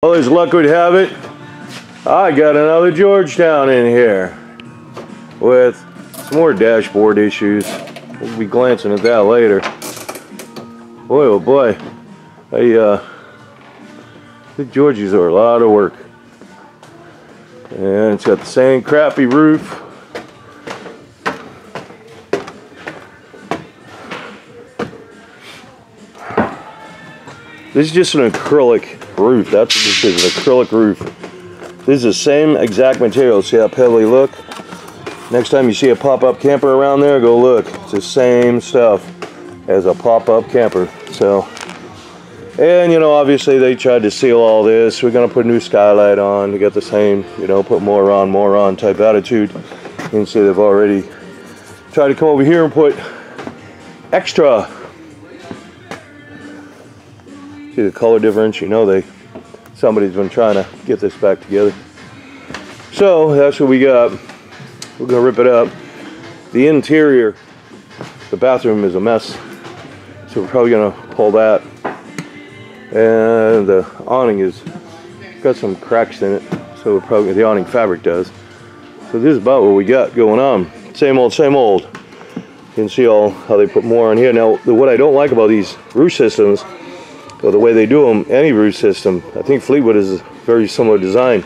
Well, as luck would have it, I got another Georgetown in here with some more dashboard issues. We'll be glancing at that later. Boy, oh boy, the Georgies are a lot of work. And it's got the same crappy roof. This is just an acrylic roof. That's what this is, an acrylic roof. This is the same exact material. See how pebbly look? Next time you see a pop-up camper around there, go look. It's the same stuff as a pop-up camper. So, and you know, obviously they tried to seal all this. We're gonna put a new skylight on. We got the same, you know, put more on type attitude. You can see they've already tried to come over here and put extra. See the color difference? You know somebody's been trying to get this back together. So that's what we got. We're gonna rip it up. The interior, the bathroom is a mess, so we're probably gonna pull that. And the awning is got some cracks in it, so we're probably, the awning fabric does. So this is about what we got going on. Same old, same old. You can see how they put more on here. Now, what I don't like about these roof systems, or the way they do them, any roof system, I think Fleetwood is a very similar design.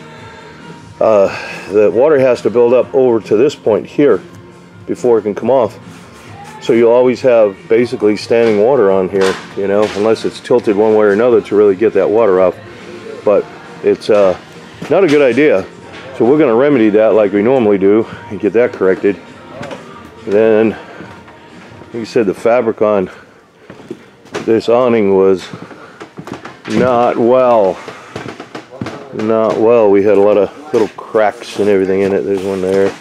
The water has to build up over to this point here before it can come off. So you'll always have basically standing water on here, you know, unless it's tilted one way or another to really get that water off. But it's not a good idea. So we're going to remedy that like we normally do and get that corrected. Then, like you said, the fabric on this awning was not well. We had a lot of little cracks and everything in it. There's one there.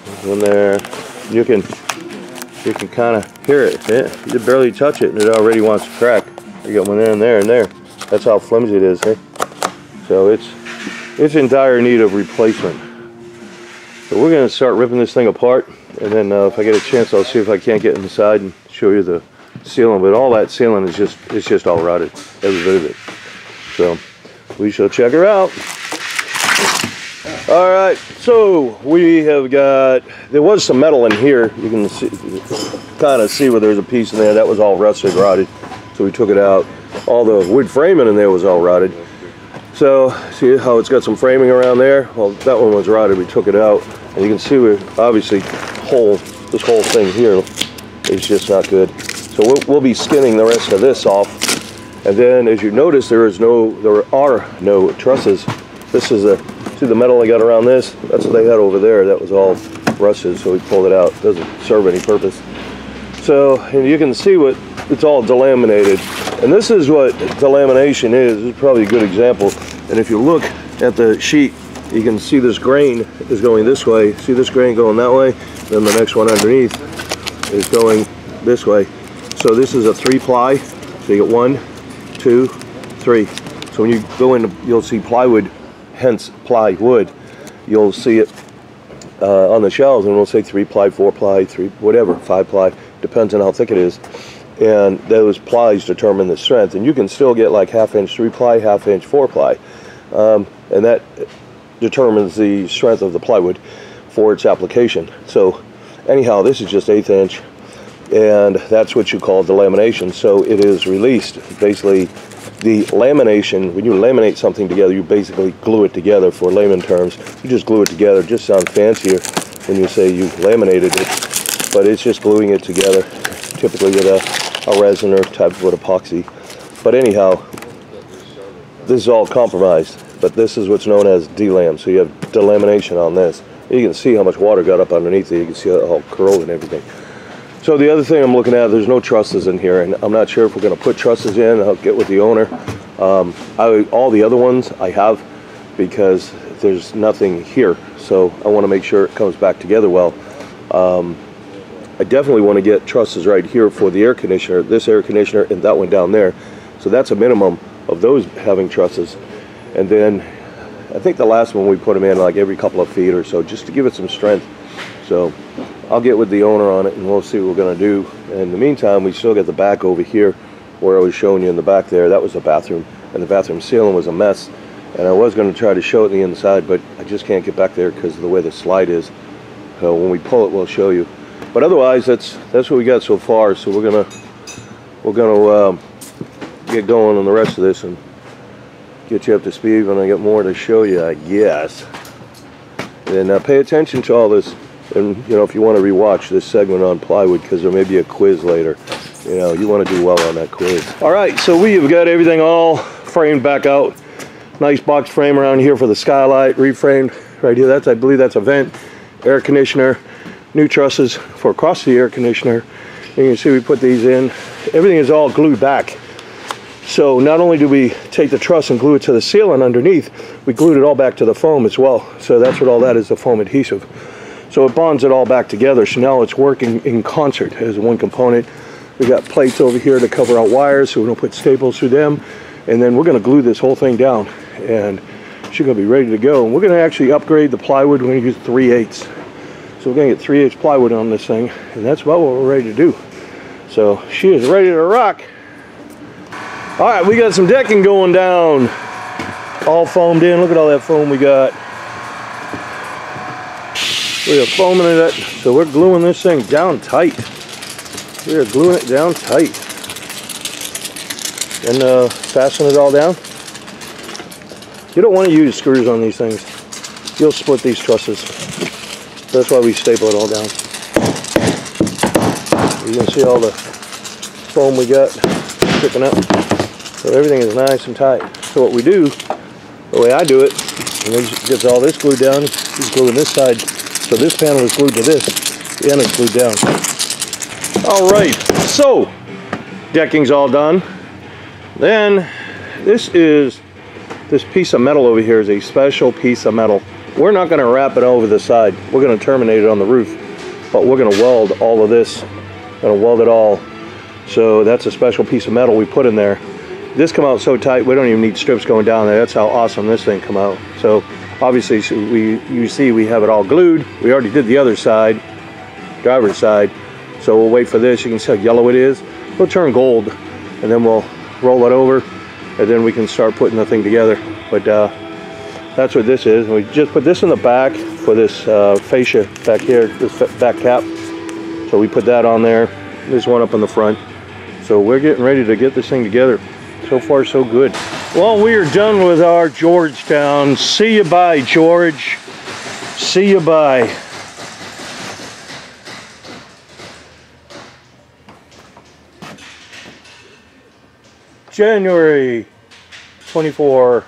There's one there. You can kind of hear it. You barely touch it and it already wants to crack. You got one there and there and there. That's how flimsy it is. So it's in dire need of replacement. So we're going to start ripping this thing apart, and then if I get a chance, I'll see if I can't get inside and show you the ceiling. But all that ceiling is just all rotted, every bit of it. So we shall check her out. All right, so we have got, there was some metal in here. You can see, kind of see where there's a piece in there that was all rusted, rotted. So we took it out. All the wood framing in there was all rotted. So see how it's got some framing around there? Well, that one was rotted. We took it out, and you can see we're obviously this whole thing here is just not good. So we'll be skinning the rest of this off. And then, as you notice, there are no trusses. This is see the metal I got around this? That's what they had over there. That was all rusted, so we pulled it out. It doesn't serve any purpose. So, and you can see it's all delaminated. And this is what delamination is. This is probably a good example. And if you look at the sheet, you can see this grain is going this way. See this grain going that way? Then the next one underneath is going this way. So this is a 3-ply. So you get 1, 2, 3. So when you go in, you'll see plywood, hence plywood. You'll see it on the shelves, and we'll say 3-ply, 4-ply, 3, whatever, 5-ply, depends on how thick it is. And those plies determine the strength. And you can still get like 1/2-inch 3-ply, 1/2-inch 4-ply, and that determines the strength of the plywood for its application. So anyhow, this is just 1/8 inch. And that's what you call delamination. So it is released. Basically, the lamination, when you laminate something together, you basically glue it together. For layman terms, you just glue it together. It just sounds fancier when you say you laminated it, but it's just gluing it together, typically with a resin or type of epoxy. But anyhow, this is all compromised, but this is what's known as delam. So you have delamination on this. You can see how much water got up underneath it. You can see how all curled and everything. So the other thing I'm looking at, there's no trusses in here, and I'm not sure if we're going to put trusses in. I'll get with the owner. All the other ones I have, because there's nothing here, so I want to make sure it comes back together well. I definitely want to get trusses right here for the air conditioner, this air conditioner, and that one down there. So that's a minimum of those having trusses. And then I think the last one we put them in like every couple of feet or so, just to give it some strength. So I'll get with the owner on it, and we'll see what we're going to do. In the meantime, we still got the back over here where I was showing you in the back there. That was the bathroom. and the bathroom ceiling was a mess. And I was going to try to show it the inside, but I just can't get back there because of the way the slide is. So when we pull it, we'll show you. But otherwise, that's what we got so far. So we're gonna get going on the rest of this and get you up to speed when I get more to show you, I guess. And pay attention to all this. And you know, if you want to rewatch this segment on plywood, because there may be a quiz later. You know, you want to do well on that quiz. All right, so we have got everything all framed back out. Nice box frame around here for the skylight, reframed right here. I believe that's a vent, air conditioner, new trusses for across the air conditioner. And you can see we put these in. Everything is all glued back. So not only do we take the truss and glue it to the ceiling underneath, we glued it all back to the foam as well. So that's what all that is, the foam adhesive. So it bonds it all back together. So now it's working in concert as one component. We got plates over here to cover our wires so we don't put staples through them. And then we're going to glue this whole thing down. And she's going to be ready to go. And we're going to actually upgrade the plywood. We're going to use 3/8. So we're going to get 3/8 plywood on this thing. And that's about what we're ready to do. So she is ready to rock. All right, we got some decking going down. All foamed in. Look at all that foam we got. We are foaming it. So we're gluing this thing down tight. We are gluing it down tight. And fasten it all down. You don't want to use screws on these things. You'll split these trusses. That's why we staple it all down. You can see all the foam we got sticking up. So everything is nice and tight. So what we do, the way I do it, and it gets all this glued down, he's gluing this side. So this panel is glued to this, the end is glued down. All right, so decking's all done. Then this piece of metal over here is a special piece of metal. We're not going to wrap it over the side. We're going to terminate it on the roof, but we're going to weld all of this. Going to weld it all. So that's a special piece of metal we put in there. This come out so tight we don't even need strips going down there. That's how awesome this thing come out. So obviously you see we have it all glued. We already did the other side, driver's side. So we'll wait for this. You can see how yellow it is. It'll turn gold, and then we'll roll it over, and then we can start putting the thing together. But that's what this is. We just put this in the back for this fascia back here, this back cap. So we put that on there. There's one up in the front. So we're getting ready to get this thing together. So far, so good. Well, we are done with our Georgetown. See you bye, George. See you bye. January 24.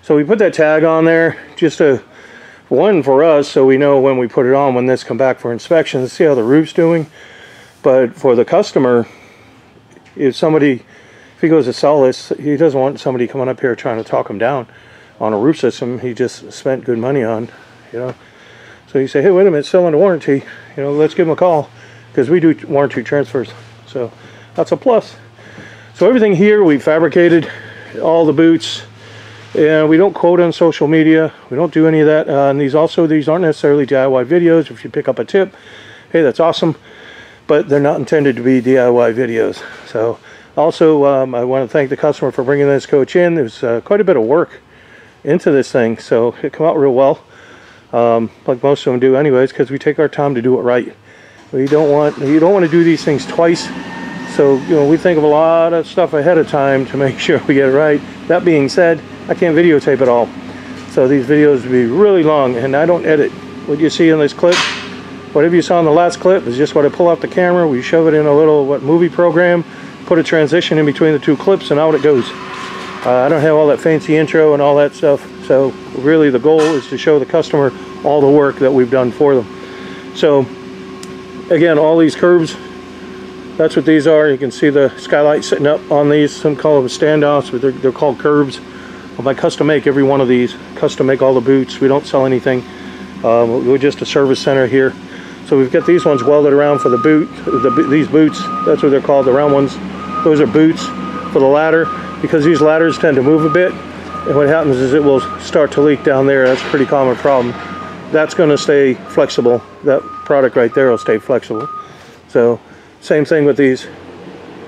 So we put that tag on there just to, one for us, so we know when we put it on, when this come back for inspection, to see how the roof's doing. But for the customer, if he goes to sell this, he doesn't want somebody coming up here trying to talk him down on a roof system he just spent good money on, you know. So you say, hey, wait a minute, it's still under warranty, you know, let's give him a call, because we do warranty transfers. So that's a plus. So everything here we fabricated, all the boots, and we don't quote on social media. We don't do any of that. And these aren't necessarily DIY videos. If you pick up a tip, hey, that's awesome. But they're not intended to be DIY videos. So also, I want to thank the customer for bringing this coach in. There's quite a bit of work into this thing, so it came out real well, like most of them do, anyways, because we take our time to do it right. You don't want to do these things twice. So, you know, we think of a lot of stuff ahead of time to make sure we get it right. That being said, I can't videotape it all. So these videos will be really long, and I don't edit. What you see in this clip, whatever you saw in the last clip, is just what I pull off the camera. We shove it in a little movie program, put a transition in between the two clips, and out it goes. I don't have all that fancy intro and all that stuff. So really the goal is to show the customer all the work that we've done for them. So again, all these curves, that's what these are. You can see the skylight sitting up on these. Some call them standoffs, but they're called curbs. Well, I custom make every one of these. Custom make all the boots. We don't sell anything. We're just a service center here. So we've got these ones welded around for the boot. These boots, that's what they're called, the round ones. Those are boots for the ladder, because these ladders tend to move a bit. And what happens is it will start to leak down there. That's a pretty common problem. That's going to stay flexible. That product right there will stay flexible. So same thing with these.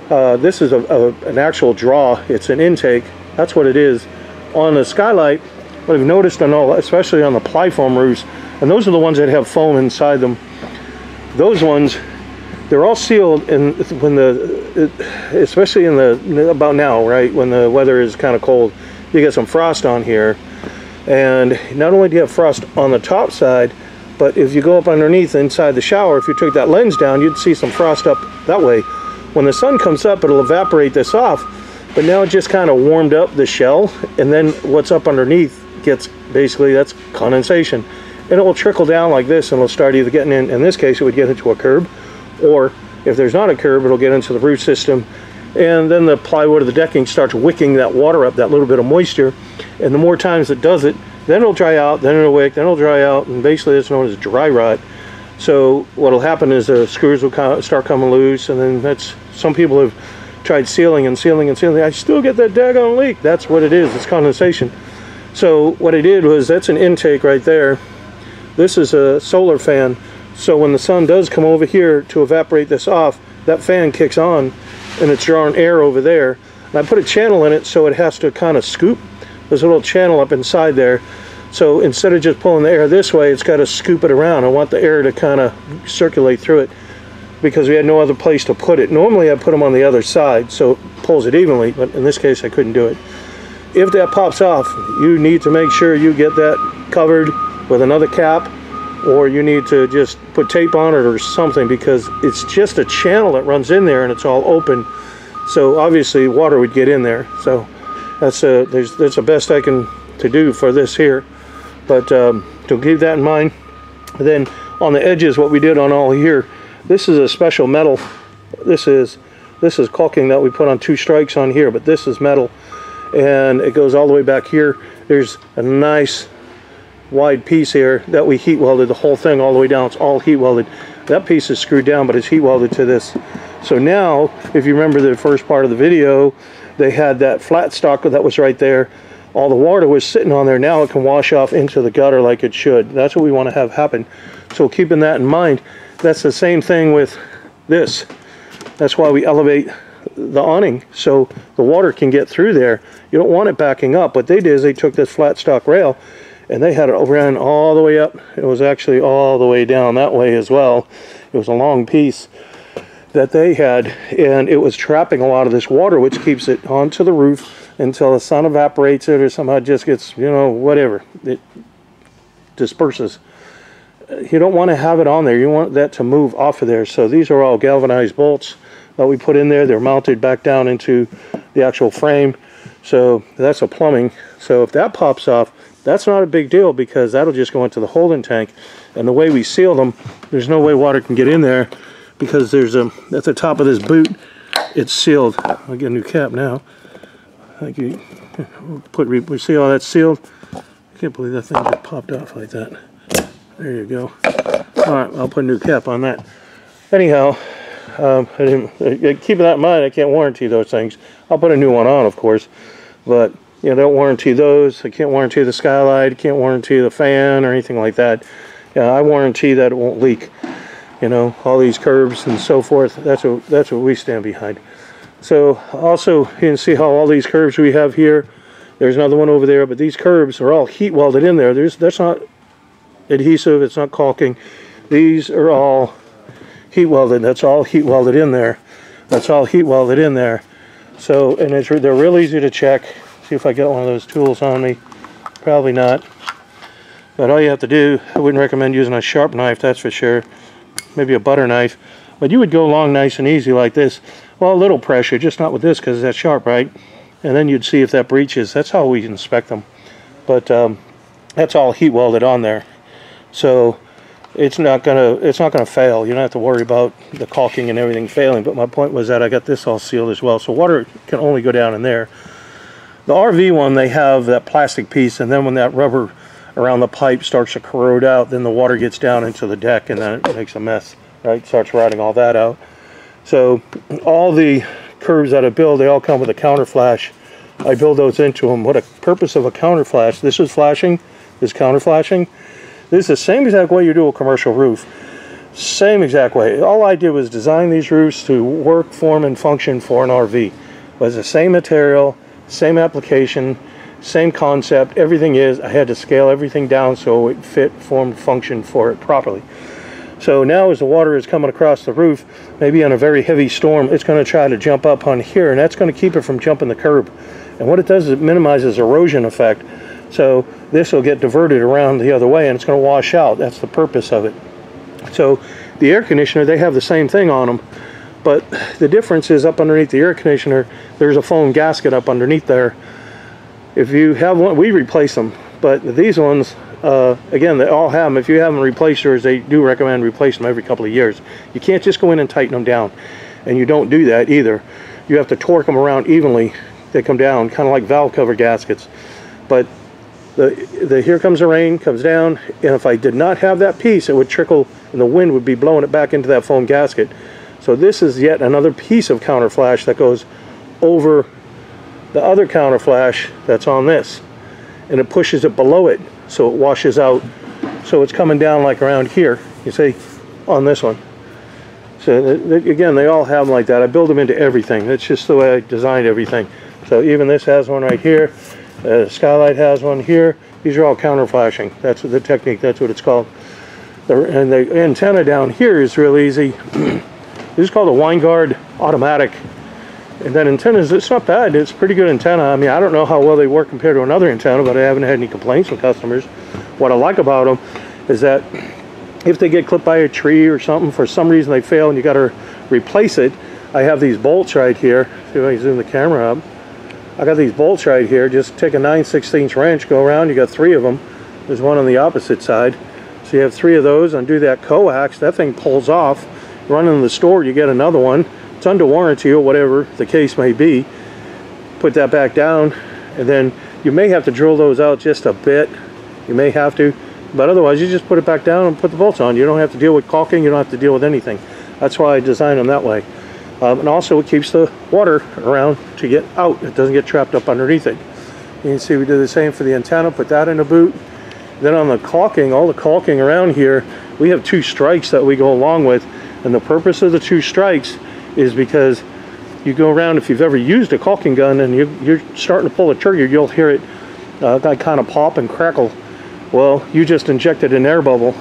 This is an actual draw. It's an intake. That's what it is. On the skylight, what I've noticed on all, especially on the ply foam roofs, and those are the ones that have foam inside them, those ones, they're all sealed, and when especially in the, about now, right, when the weather is kind of cold, you get some frost on here, and not only do you have frost on the top side, but if you go up underneath inside the shower, if you took that lens down, you'd see some frost up that way. When the sun comes up, it'll evaporate this off, but now it just kind of warmed up the shell, and then what's up underneath gets, basically, that's condensation. And it will trickle down like this, and it'll start either getting in this case, it would get into a curb, or if there's not a curb, it'll get into the roof system, and then the plywood of the decking starts wicking that water up, that little bit of moisture, and the more times it does it, then it'll dry out, then it'll wick, then it'll dry out, and basically it's known as dry rot. So what'll happen is the screws will start coming loose, and then that's, some people have tried sealing and sealing and sealing. I still get that daggone leak. That's what it is, it's condensation. So what I did was, that's an intake right there. This is a solar fan. So when the sun does come over here to evaporate this off, that fan kicks on and it's drawing air over there. And I put a channel in it so it has to kind of scoop. There's a little channel up inside there. So instead of just pulling the air this way, it's got to scoop it around. I want the air to kind of circulate through it because we had no other place to put it. Normally I put them on the other side so it pulls it evenly, but in this case I couldn't do it. If that pops off, you need to make sure you get that covered with another cap, or you need to just put tape on it or something, because it's just a channel that runs in there and it's all open. So obviously water would get in there. So that's the best I can do for this here. But to keep that in mind. Then on the edges, what we did on all here, this is a special metal. This is caulking that we put on 2 strikes on here, but this is metal, and it goes all the way back here. There's a nice wide piece here that we heat welded the whole thing all the way down. It's all heat welded. That piece is screwed down, but it's heat welded to this. So now, if you remember the first part of the video, they had that flat stock that was right there. All the water was sitting on there. Now it can wash off into the gutter like it should. That's what we want to have happen. So keeping that in mind, that's the same thing with this. That's why we elevate the awning so the water can get through there. You don't want it backing up. What they did is they took this flat stock rail and they had it ran all the way up. It was actually all the way down that way as well. It was a long piece that they had, and it was trapping a lot of this water, which keeps it onto the roof until the sun evaporates it or somehow it just gets, you know, whatever, it disperses. You don't want to have it on there. You want that to move off of there. So these are all galvanized bolts that we put in there. They're mounted back down into the actual frame. So that's a plumbing. So if that pops off, that's not a big deal, because that'll just go into the holding tank. And the way we seal them, there's no way water can get in there, because there's a, at the top of this boot, it's sealed. I'll get a new cap now. Thank you. We see all that's sealed. I can't believe that thing just popped off like that. There you go. Alright, I'll put a new cap on that. Anyhow, keep that in mind, I can't warranty those things. I'll put a new one on, of course, but you know, don't warranty those. I can't warranty the skylight, I can't warranty the fan or anything like that. I warranty that it won't leak. You know, all these curbs and so forth, that's what we stand behind. So also, you can see how all these curbs we have here, there's another one over there, but these curbs are all heat welded in there. That's not adhesive, it's not caulking. These are all heat welded. That's all heat welded in there. That's all heat welded in there. So, and they're real easy to check. See if I get one of those tools on me. Probably not. But all you have to do, I wouldn't recommend using a sharp knife, that's for sure. Maybe a butter knife. But you would go along nice and easy like this. Well, a little pressure, just not with this because that's sharp, right? And then you'd see if that breaches. That's how we inspect them. But that's all heat welded on there. So it's not gonna fail. You don't have to worry about the caulking and everything failing. But my point was that I got this all sealed as well. So water can only go down in there. The RV one, they have that plastic piece, and then when that rubber around the pipe starts to corrode out, then the water gets down into the deck and then it makes a mess, right? Starts rotting all that out. So all the curves that I build, they all come with a counter flash. I build those into them. What a purpose of a counter flash. This is flashing, this counter flashing. This is the same exact way you do a commercial roof. Same exact way. All I did was design these roofs to work, form, and function for an RV. It was the same material, Same application, same concept, everything is. I had to scale everything down so it fit, formed, functioned for it properly. So now as the water is coming across the roof, maybe on a very heavy storm, it's going to try to jump up on here, and that's going to keep it from jumping the curb. And what it does is it minimizes erosion effect. So this will get diverted around the other way and it's going to wash out. That's the purpose of it. So the air conditioner, they have the same thing on them, but the difference is up underneath the air conditioner, there's a foam gasket up underneath there. If you have one, we replace them, but these ones, again, they all have them. If you haven't replaced yours, they do recommend replacing them every couple of years. You can't just go in and tighten them down, and you don't do that either. You have to torque them around evenly. They come down, kind of like valve cover gaskets. But here comes the rain, comes down, and if I did not have that piece, it would trickle, and the wind would be blowing it back into that foam gasket. So this is yet another piece of counter flash that goes over the other counter flash that's on this, and it pushes it below it, so it washes out. So it's coming down like around here, you see, on this one. So again, they all have them like that. I build them into everything. That's just the way I designed everything. So even this has one right here. Skylight has one here. These are all counter flashing. That's the technique. That's what it's called. And the antenna down here is real easy. This is called a Winegard automatic. And that antenna, it's not bad. It's a pretty good antenna. I mean, I don't know how well they work compared to another antenna, but I haven't had any complaints from customers. What I like about them is that if they get clipped by a tree or something, for some reason they fail and you got to replace it, I have these bolts right here. See if I can zoom the camera up. I got these bolts right here. Just take a 9/16 wrench, go around. You got 3 of them. There's one on the opposite side. So you have 3 of those. Undo that coax. That thing pulls off. Run in the store, you get another one. It's under warranty or whatever the case may be. Put that back down, and then you may have to drill those out just a bit. You may have to, but otherwise you just put it back down and put the bolts on. You don't have to deal with caulking. You don't have to deal with anything. That's why I designed them that way. And also it keeps the water around to get out. It doesn't get trapped up underneath it. You can see we do the same for the antenna. Put that in the boot. Then on the caulking, all the caulking around here, we have 2 strikes that we go along with. And the purpose of the 2 strikes is because you go around, if you've ever used a caulking gun and you're starting to pull the trigger, you'll hear it kind of pop and crackle. Well, you just injected an air bubble.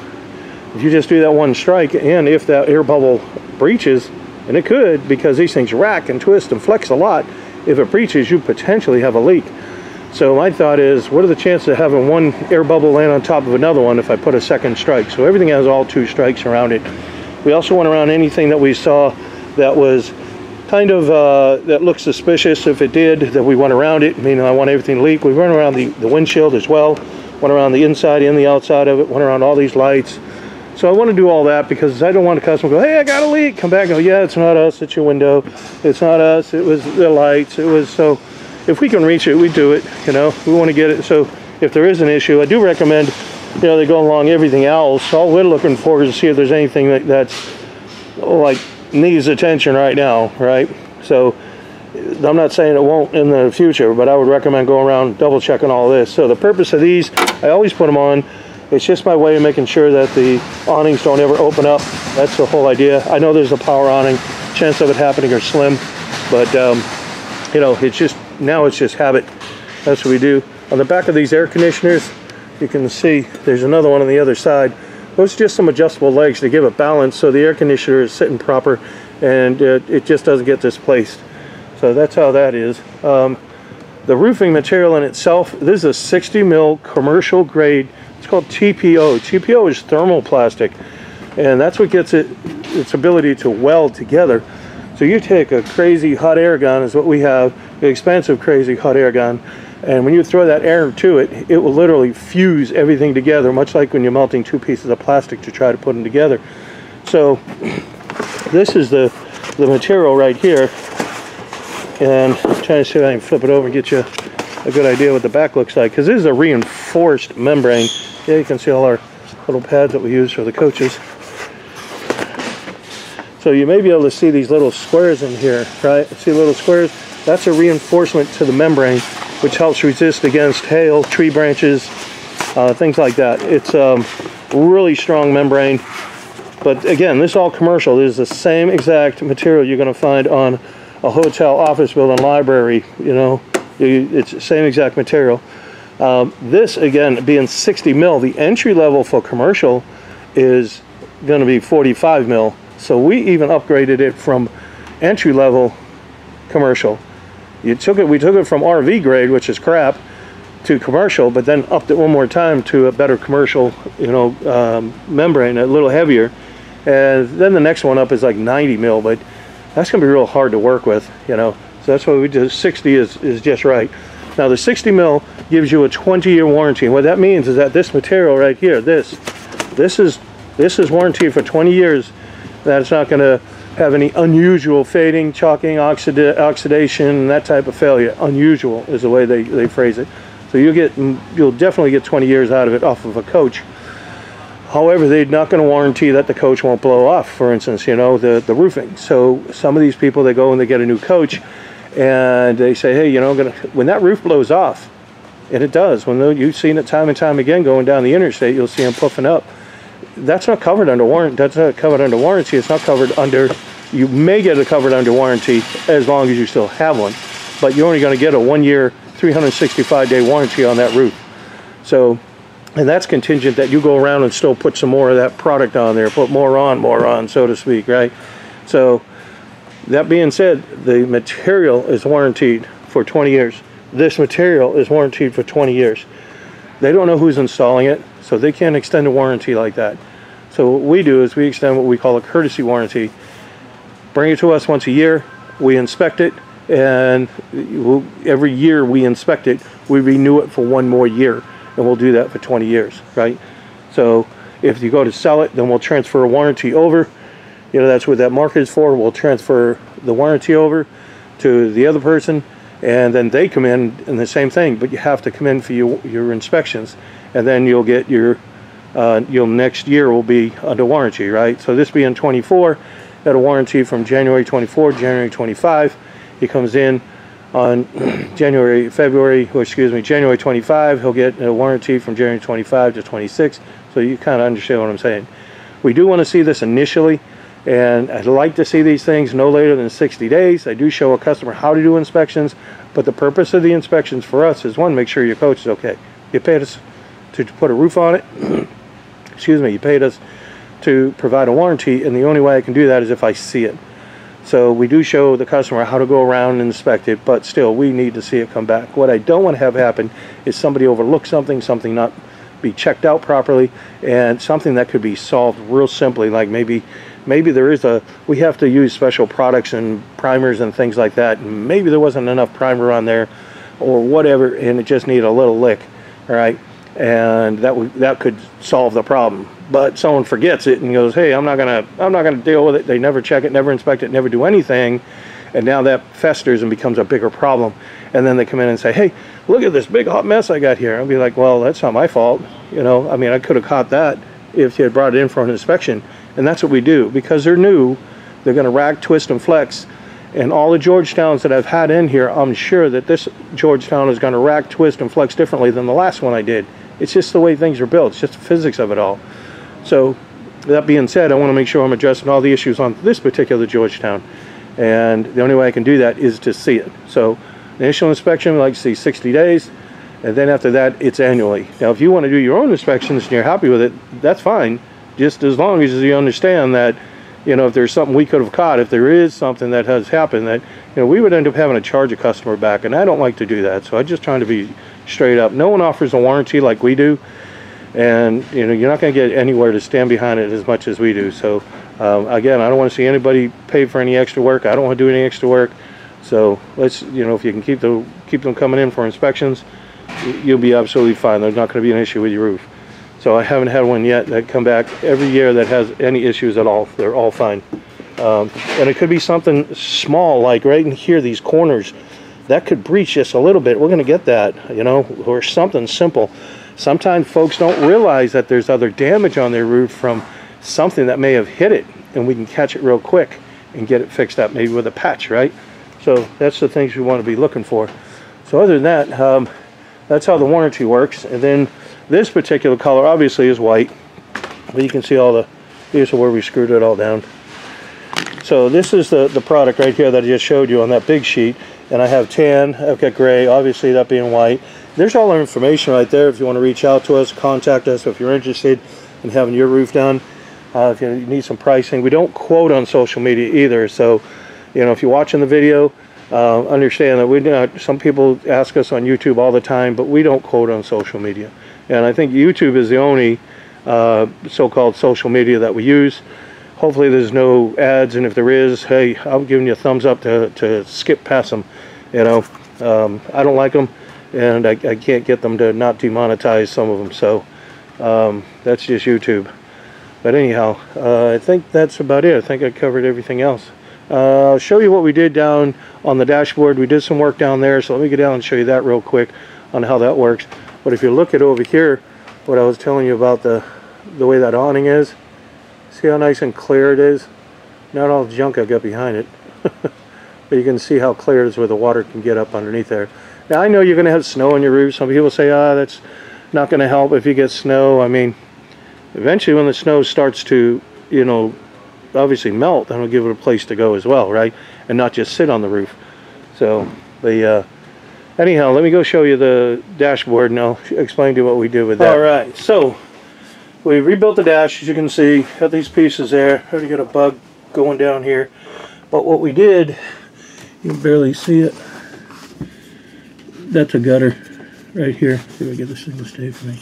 If you just do that 1 strike, and if that air bubble breaches, and it could, because these things rack and twist and flex a lot, if it breaches, you potentially have a leak. So my thought is, what are the chances of having 1 air bubble land on top of another one if I put a 2nd strike? So everything has all 2 strikes around it. We also went around anything that we saw that was kind of, that looked suspicious. If it did, that we went around it. I mean, I want everything to leak. We went around the windshield as well. Went around the inside and the outside of it. Went around all these lights. So I want to do all that because I don't want a customer to go, hey, I got a leak. Come back and go, yeah, it's not us. It's your window. It's not us. It was the lights. It was, so if we can reach it, we do it. You know, we want to get it. So if there is an issue, I do recommend, you know, they go along everything else. All we're looking for is to see if there's anything that's like needs attention right now, right? So I'm not saying it won't in the future, but I would recommend going around double checking all this. So the purpose of these, I always put them on. It's just my way of making sure that the awnings don't ever open up. That's the whole idea. I know there's a power awning. Chance of it happening are slim, but you know, it's just, now it's just habit. That's what we do. On the back of these air conditioners, you can see there's another one on the other side. Those are just some adjustable legs to give it balance so the air conditioner is sitting proper and it just doesn't get displaced. So that's how that is. The roofing material in itself, this is a 60 mil commercial grade. It's called TPO. TPO is thermoplastic, and that's what gets it its ability to weld together. So you take a crazy hot air gun, is what we have, an expensive crazy hot air gun, and when you throw that air to it, it will literally fuse everything together, much like when you're melting 2 pieces of plastic to try to put them together. So this is the material right here, and I'm trying to see if I can flip it over and get you a good idea what the back looks like, because this is a reinforced membrane. Yeah, you can see all our little pads that we use for the coaches. So you may be able to see these little squares in here, right? See little squares? That's a reinforcement to the membrane, which helps resist against hail, tree branches, things like that. It's really strong membrane. But again, this is all commercial. This is the same exact material you're going to find on a hotel, office building, library, you know, It's the same exact material. This, again, being 60 mil, the entry level for commercial is going to be 45 mil. So we even upgraded it from entry level commercial. We took it from RV grade, which is crap, to commercial, but then upped it one more time to a better commercial, membrane, a little heavier. And then the next one up is like 90 mil, but that's going to be real hard to work with, So that's why we did 60 is just right. Now the 60 mil gives you a 20-year warranty. And what that means is that this material right here, this is warranted for 20 years. That it's not going to have any unusual fading, chalking, oxidation, that type of failure. Unusual is the way they phrase it. So you'll definitely get 20 years out of it off of a coach. However, they're not going to warranty that the coach won't blow off, for instance, the roofing. So some of these people, they go and they get a new coach and they say, hey, when that roof blows off, and it does, you've seen it time and time again going down the interstate, you'll see them puffing up. That's not covered under warranty. That's not covered under warranty. It's not covered under, you may get it covered under warranty as long as you still have one, but you're only going to get a 1-year, 365-day warranty on that roof. So, and that's contingent that you go around and still put some more of that product on there, put more on, so to speak, right? So, that being said, the material is warranted for 20 years. This material is warranted for 20 years. They don't know who's installing it, so they can't extend a warranty like that. So what we do is we extend what we call a courtesy warranty. Bring it to us once a year, we inspect it, and every year we inspect it, we renew it for 1 more year, and we'll do that for 20 years, right? So if you go to sell it, then we'll transfer a warranty over. That's what that mark is for. We'll transfer the warranty over to the other person, and then they come in and the same thing, but you have to come in for your inspections, and then you'll get your next year will be under warranty, right? So this being 24, got a warranty from January 24, January 25. He comes in on January 25. He'll get a warranty from January 25 to 26. So you kind of understand what I'm saying. We do want to see this initially, and I'd like to see these things no later than 60 days. I do show a customer how to do inspections, but the purpose of the inspections for us is, one, make sure your coach is okay. You paid us to put a roof on it. Excuse me, you paid us to provide a warranty, and the only way I can do that is if I see it. So we do show the customer how to go around and inspect it, but still we need to see it come back. What I don't want to have happen is somebody overlook something not be checked out properly, and something that could be solved real simply, like maybe we have to use special products and primers and things like that, and maybe there wasn't enough primer on there or whatever, and it just needed a little lick, all right? And that could solve the problem. But someone forgets it and goes, hey, I'm not gonna deal with it. They never check it, never inspect it, never do anything, and now that festers and becomes a bigger problem. And then they come in and say, hey, look at this big hot mess I got here. I'll be like, well, that's not my fault. I could have caught that if you had brought it in for an inspection. And that's what we do, because they're new. They're going to rack, twist, and flex. And all the Georgetowns that I've had in here, I'm sure that this Georgetown is going to rack, twist, and flex differently than the last one I did. It's just the way things are built. It's just the physics of it all. So that being said, I want to make sure I'm addressing all the issues on this particular Georgetown. And the only way I can do that is to see it. So initial inspection, we like to see 60 days. And then after that, it's annually. Now, if you want to do your own inspections and you're happy with it, that's fine. Just as long as you understand that, if there's something we could have caught, if there is something that has happened, that, we would end up having to charge a customer back. And I don't like to do that. So I'm just trying to be straight up. No one offers a warranty like we do. And, you're not going to get anywhere to stand behind it as much as we do. So, again, I don't want to see anybody pay for any extra work. I don't want to do any extra work. So let's, if you can keep them coming in for inspections, you'll be absolutely fine. There's not going to be an issue with your roof. So I haven't had one yet that come back every year that has any issues at all. They're all fine. And it could be something small, like right in here, these corners, that could breach just a little bit. We're going to get that, or something simple. Sometimes folks don't realize that there's other damage on their roof from something that may have hit it, and we can catch it real quick and get it fixed up, maybe with a patch, right? So that's the things we want to be looking for. So other than that, that's how the warranty works. And then this particular color obviously is white, but you can see all the, here's where we screwed it all down. So this is the product right here that I just showed you on that big sheet. And I have tan, I've got gray, obviously that being white. There's all our information right there if you want to reach out to us, contact us if you're interested in having your roof done. If you need some pricing. We don't quote on social media either, so you know, if you're watching the video, understand that we do not, some people ask us on YouTube all the time, but we don't quote on social media. And I think YouTube is the only so-called social media that we use. Hopefully there's no ads, and if there is, hey, I'm giving you a thumbs up to skip past them. You know, I don't like them, and I can't get them to not demonetize some of them, so that's just YouTube. But anyhow, I think that's about it. I think I covered everything else. I'll show you what we did down on the dashboard. We did some work down there, so let me get down and show you that real quick on how that works. But if you look at over here, what I was telling you about the way that awning is, see how nice and clear it is? Not all the junk I got behind it. But you can see how clear it is where the water can get up underneath there. Now I know you're going to have snow on your roof. Some people say, that's not going to help if you get snow. I mean, eventually when the snow starts to, you know, obviously melt, then it'll give it a place to go as well, right? And not just sit on the roof. So anyhow, let me go show you the dashboard and I'll explain to you what we did with that. Alright, so we rebuilt the dash, as you can see. Got these pieces there. Already got a bug going down here. But what we did, you can barely see it. That's a gutter right here. See if I get this thing to stay for me.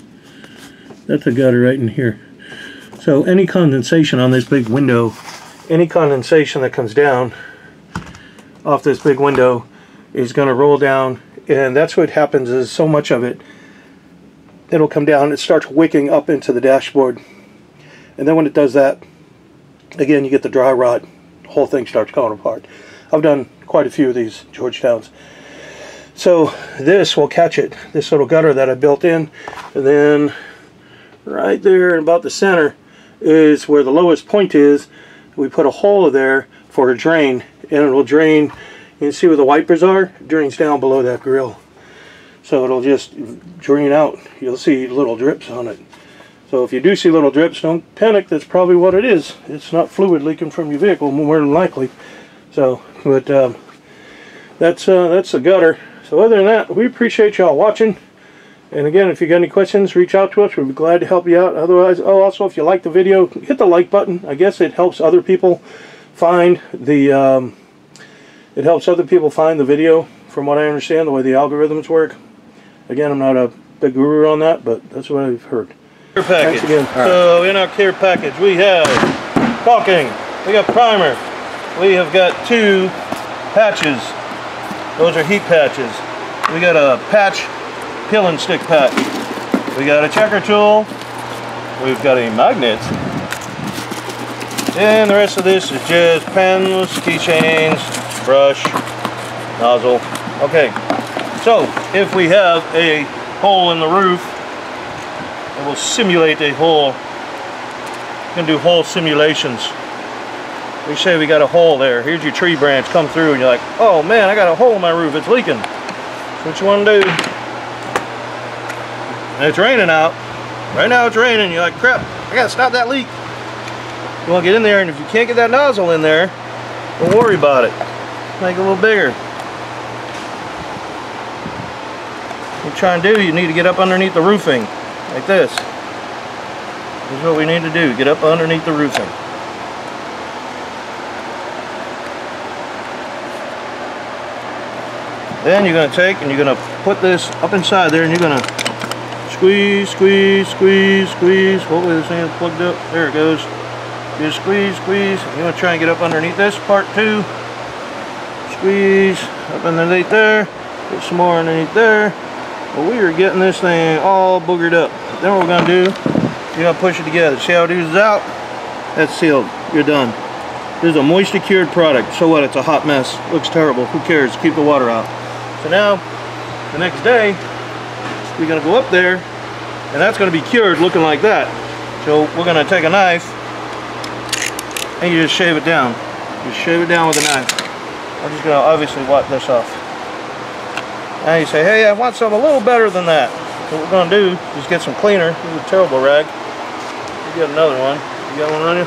That's a gutter right in here. So any condensation on this big window, any condensation that comes down off this big window is going to roll down, and that's what happens is so much of it, it'll come down, it starts wicking up into the dashboard, and then when it does that, again you get the dry rot, the whole thing starts coming apart. I've done quite a few of these Georgetowns. So this will catch it, this little gutter that I built in, and then right there in about the center is where the lowest point is. We put a hole there for a drain, and it'll drain. You can see where the wipers are, it drains down below that grill. So it'll just drain out. You'll see little drips on it. So if you do see little drips, don't panic, that's probably what it is. It's not fluid leaking from your vehicle, more than likely. So, but that's the gutter. So other than that, we appreciate y'all watching. And again, if you got any questions, reach out to us. We'd be glad to help you out. Otherwise, also if you like the video, hit the like button. I guess it helps other people find the video, from what I understand, the way the algorithms work. Again, I'm not a big guru on that, but that's what I've heard. Care package. Thanks again. So in our care package, we have caulking, we got primer, we have got 2 patches. Those are heat patches. We got a patch peel and stick patch. We got a checker tool. We've got a magnet. And the rest of this is just pens, keychains, brush, nozzle. Okay, so if we have a hole in the roof, it will simulate a hole. You can do hole simulations. We say we got a hole there. Here's your tree branch come through and you're like, oh man, I got a hole in my roof, it's leaking. So what you want to do, and it's raining out. Right now it's raining, you're like, crap, I gotta stop that leak. You want to get in there, and if you can't get that nozzle in there, don't worry about it. Make it a little bigger. What you try and do, you need to get up underneath the roofing, like this. This is what we need to do, get up underneath the roofing. Then you're going to take and you're going to put this up inside there, and you're going to squeeze, squeeze, squeeze, squeeze. Hopefully this thing is plugged up. There it goes. Just squeeze, squeeze. You want to try and get up underneath this part too. Squeeze up underneath there. Put some more underneath there. Well, we are getting this thing all boogered up. Then what we're going to do, you're going to push it together. See how it oozes out? That's sealed. You're done. This is a moisture cured product. So what? It's a hot mess. Looks terrible. Who cares? Keep the water out. So now, the next day, we're going to go up there, and that's going to be cured looking like that. So we're going to take a knife, and you just shave it down. Just shave it down with a knife. I'm just going to obviously wipe this off. Now you say, hey, I want something a little better than that. So what we're going to do is get some cleaner. This is a terrible rag. You got another one. You got one on you?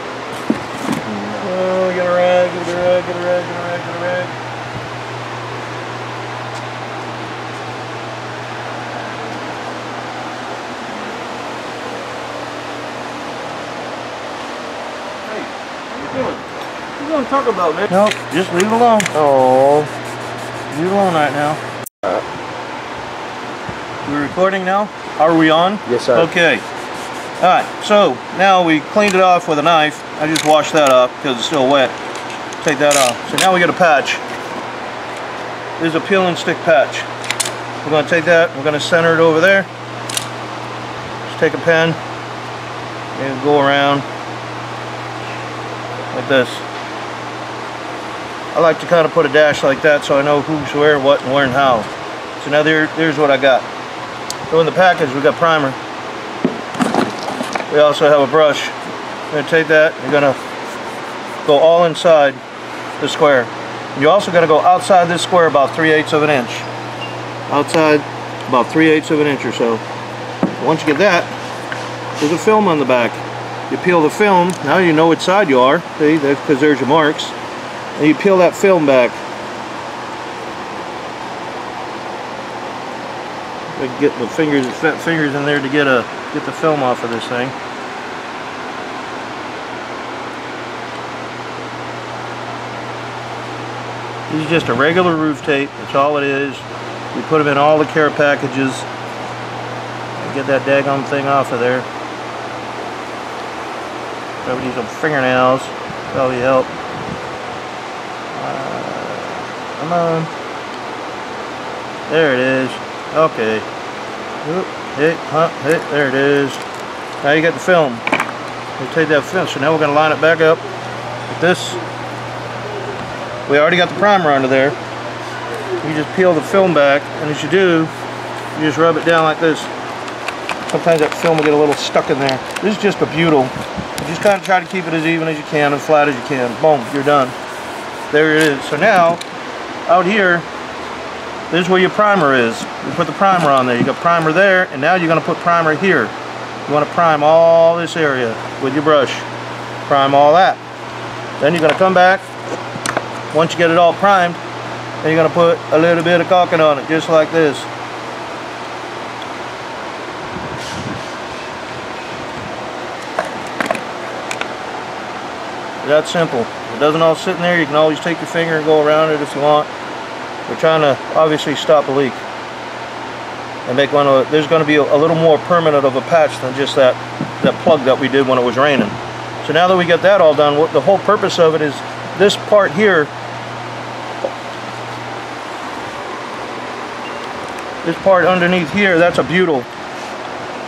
Oh, you got a rag over rag, get a rag, get a rag, get a rag. Hey, what you doing? What you gonna talk about, man? Nope, just leave it alone. Oh, leave it alone right now. We're recording now? Are we on? Yes, sir. Okay. Alright, so now we cleaned it off with a knife. I just washed that up because it's still wet. Take that off. So now we got a patch. This is a peel and stick patch. We're going to take that, we're going to center it over there. Just take a pen and go around like this. I like to kind of put a dash like that so I know who's where, what, and where, and how. So now there's what I got. So in the package we got primer. We also have a brush. You're going to take that, you're going to go all inside the square. You're also going to go outside this square about 3/8 of an inch. Outside about 3/8 of an inch or so. Once you get that, there's a film on the back. You peel the film, now you know which side you are, see, because there's your marks. And you peel that film back. Get the fat fingers in there to get the film off of this thing. This is just a regular roof tape. That's all it is. We put them in all the care packages. Get that daggone thing off of there. Probably need some fingernails. Probably help. Come on. There it is. Okay. There it is. Now you got the film. We take that film. So now we're going to line it back up with this. We already got the primer under there. You just peel the film back, and as you do, you just rub it down like this. Sometimes that film will get a little stuck in there. This is just a butyl. You just kind of try to keep it as even as you can, as flat as you can. Boom, you're done. There it is. So now, out here, this is where your primer is. You put the primer on there. You got primer there, and now you're going to put primer here. You want to prime all this area with your brush. Prime all that. Then you're going to come back. Once you get it all primed, then you're going to put a little bit of caulking on it, just like this. That's simple. If it doesn't all sit in there, you can always take your finger and go around it if you want. We're trying to obviously stop a leak and make one of. There's going to be a little more permanent of a patch than just that plug that we did when it was raining. So now that we get that all done, the whole purpose of it is this part here. This part underneath here, that's a butyl.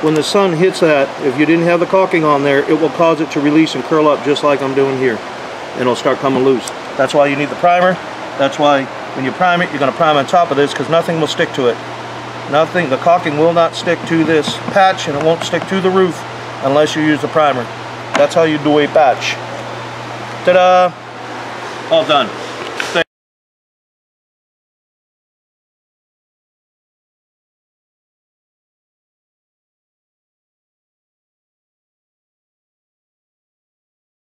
When the sun hits that, if you didn't have the caulking on there, it will cause it to release and curl up just like I'm doing here. And it'll start coming loose. That's why you need the primer. That's why when you prime it, you're going to prime on top of this because nothing will stick to it. Nothing, the caulking will not stick to this patch and it won't stick to the roof unless you use the primer. That's how you do a patch. Ta-da! All done.